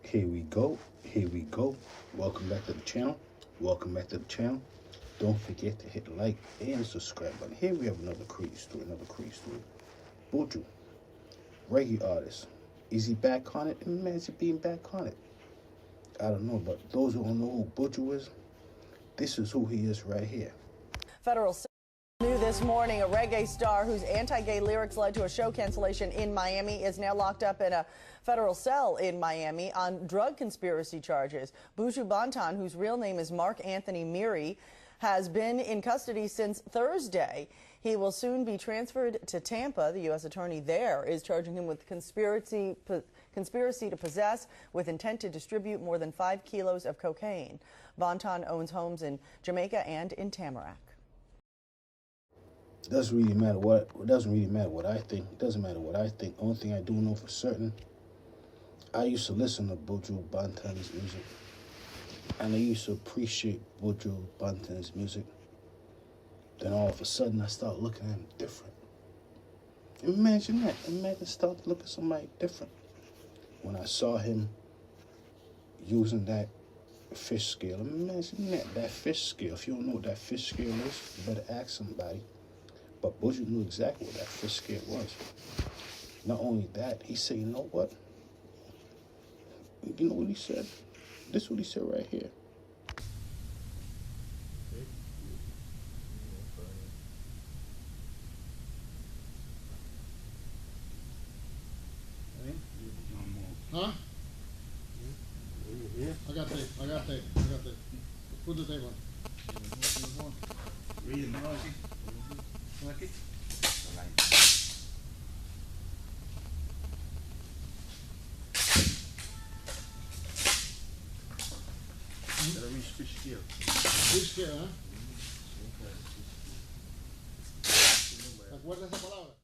Here we go. Here we go. Welcome back to the channel. Welcome back to the channel. Don't forget to hit the like and subscribe button. Here we have another crazy story. Buju, reggae artist. Is he back on it? Imagine being back on it. I don't know, but those who don't know who Buju is, this is who he is right here. Federal New this morning, a reggae star whose anti-gay lyrics led to a show cancellation in Miami is now locked up in a federal cell in Miami on drug conspiracy charges. Buju Banton, whose real name is Mark Anthony Miri, has been in custody since Thursday. He will soon be transferred to Tampa. The U.S. attorney there is charging him with conspiracy to possess with intent to distribute more than 5 kilos of cocaine. Banton owns homes in Jamaica and in Tamarack. It doesn't really matter what I think. It doesn't matter what I think. Only thing I do know for certain, I used to listen to Buju Banton's music, and I used to appreciate Buju Banton's music. Then all of a sudden, I start looking at him different. Imagine that. Imagine start looking at somebody different. When I saw him using that fish scale, imagine that fish scale. If you don't know what that fish scale is, you better ask somebody. But Buju knew exactly what that fish scale was. Not only that, he said, you know what? You know what he said? This is what he said right here. Huh? I got tape. Put the tape on. Read it, like it. Gotta reach fish scale. Fish scale, huh? ¿Te acuerdas esa palabra?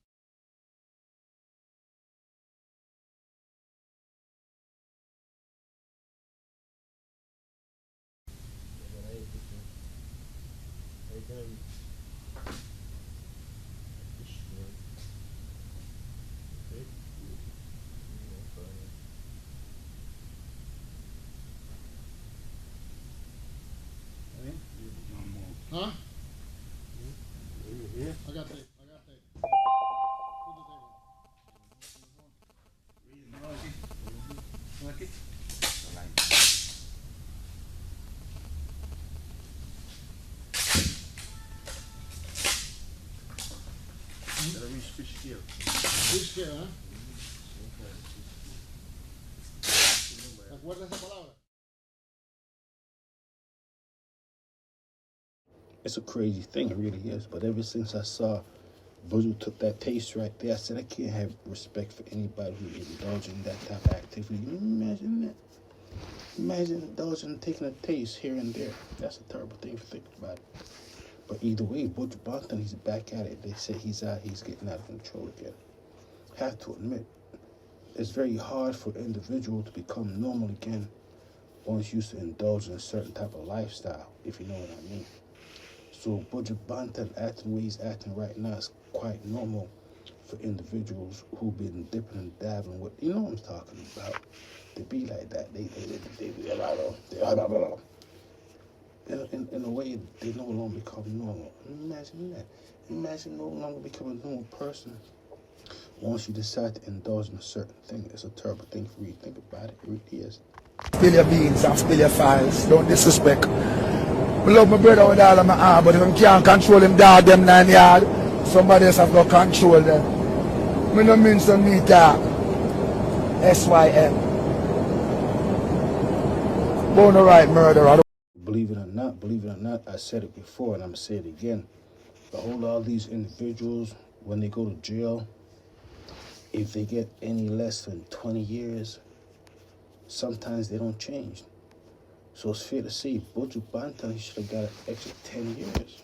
Huh? I got tape. Put the tape on. Read it, like it. Gotta reach fish scale. Fish scale, huh? ¿Te acuerdas esa palabra? It's a crazy thing, it really is. But ever since I saw Buju took that taste right there, I said I can't have respect for anybody who indulges in that type of activity. Imagine that. Imagine indulging taking a taste here and there. That's a terrible thing to think about. But either way, Buju Banton, he's back at it. They say he's getting out of control again. Have to admit, it's very hard for an individual to become normal again once used to indulge in a certain type of lifestyle, if you know what I mean. So Buju Banton acting the way he's acting right now is quite normal for individuals who've been dipping and dabbling with, you know what I'm talking about. They be like that. They in a way, they no longer become normal. Imagine that. Imagine no longer becoming a normal person once you decide to indulge in a certain thing. It's a terrible thing for you to think about it. It really is. Spill your beans and spill your files. Don't disrespect. I love my brother with all of my heart, but if I can't control him dog them 9 yard, somebody else have to control them. Me no means to me talk. SYM. Born a right murderer. Believe it or not, I said it before and I'm going to say it again. The whole all these individuals, when they go to jail, if they get any less than 20 years, sometimes they don't change. So it's fair to say, Buju Banton, he should have got an extra 10 years.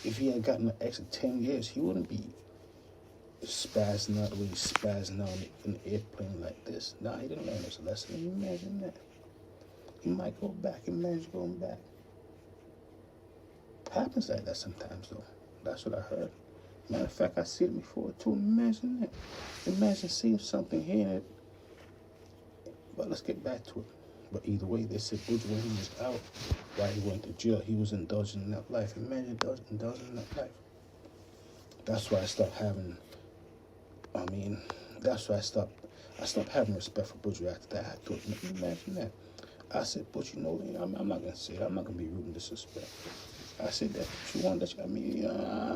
If he had gotten an extra 10 years, he wouldn't be spazzing out the way he's spazzing out in the airplane like this. Nah, he didn't learn his lesson. Imagine that. He might go back. Imagine going back. Happens like that sometimes, though. That's what I heard. Matter of fact, I see it before, too. Imagine that. Imagine seeing something, hearing it, But let's get back to it. But either way, they said Buju, when he was out, while he went to jail, he was indulging in that life. Imagine indulging in that life. That's why I stopped having, that's why I stopped having respect for Buju after that. I thought, imagine that. I said, Buju, I'm not going to say it. I'm not going to be rude and disrespect. I said that you want that. I'm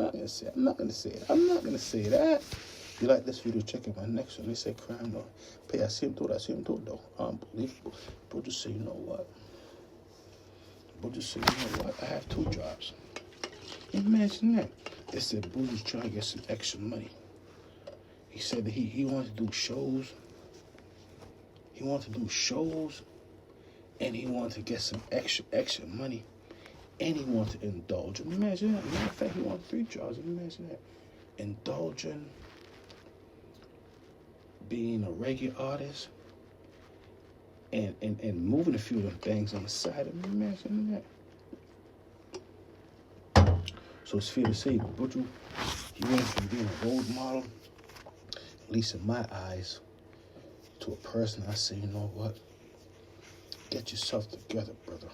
not going to say it. I'm not going to say it. I'm not going to say that. If you like this video, check out my next one. They say crime no pay. I see him do it though. Unbelievable. Buju say, you know what? Buju say, you know what? I have 2 jobs. Imagine that. They said Buju's trying to get some extra money. He said that he wanted to do shows. He wanted to do shows, and he wanted to get some extra money, and he wanted to indulge. Imagine that. Matter of fact, he wanted 3 jobs. Imagine that. Indulging, being a reggae artist, and moving a few of them things on the side. Imagine that. So it's fair to say, Buju, he went from being a role model, at least in my eyes, to a person I say, you know what? Get yourself together, brother.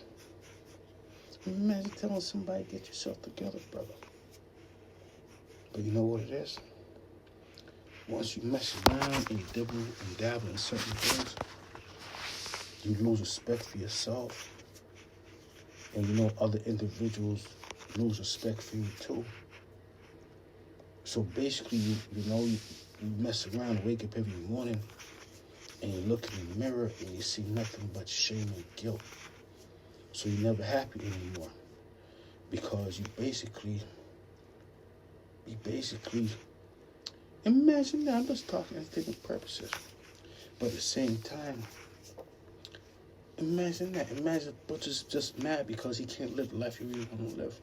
Imagine telling somebody, get yourself together, brother. But you know what it is? Once you mess around and you dabble in certain things, you lose respect for yourself. And you know other individuals lose respect for you too. So basically, you mess around, wake up every morning, and you look in the mirror and you see nothing but shame and guilt. So you're never happy anymore. Because you basically, imagine that, I'm just talking and thinking purposes. But at the same time, imagine that. Imagine Butcher's just mad because he can't live the life he really want to live.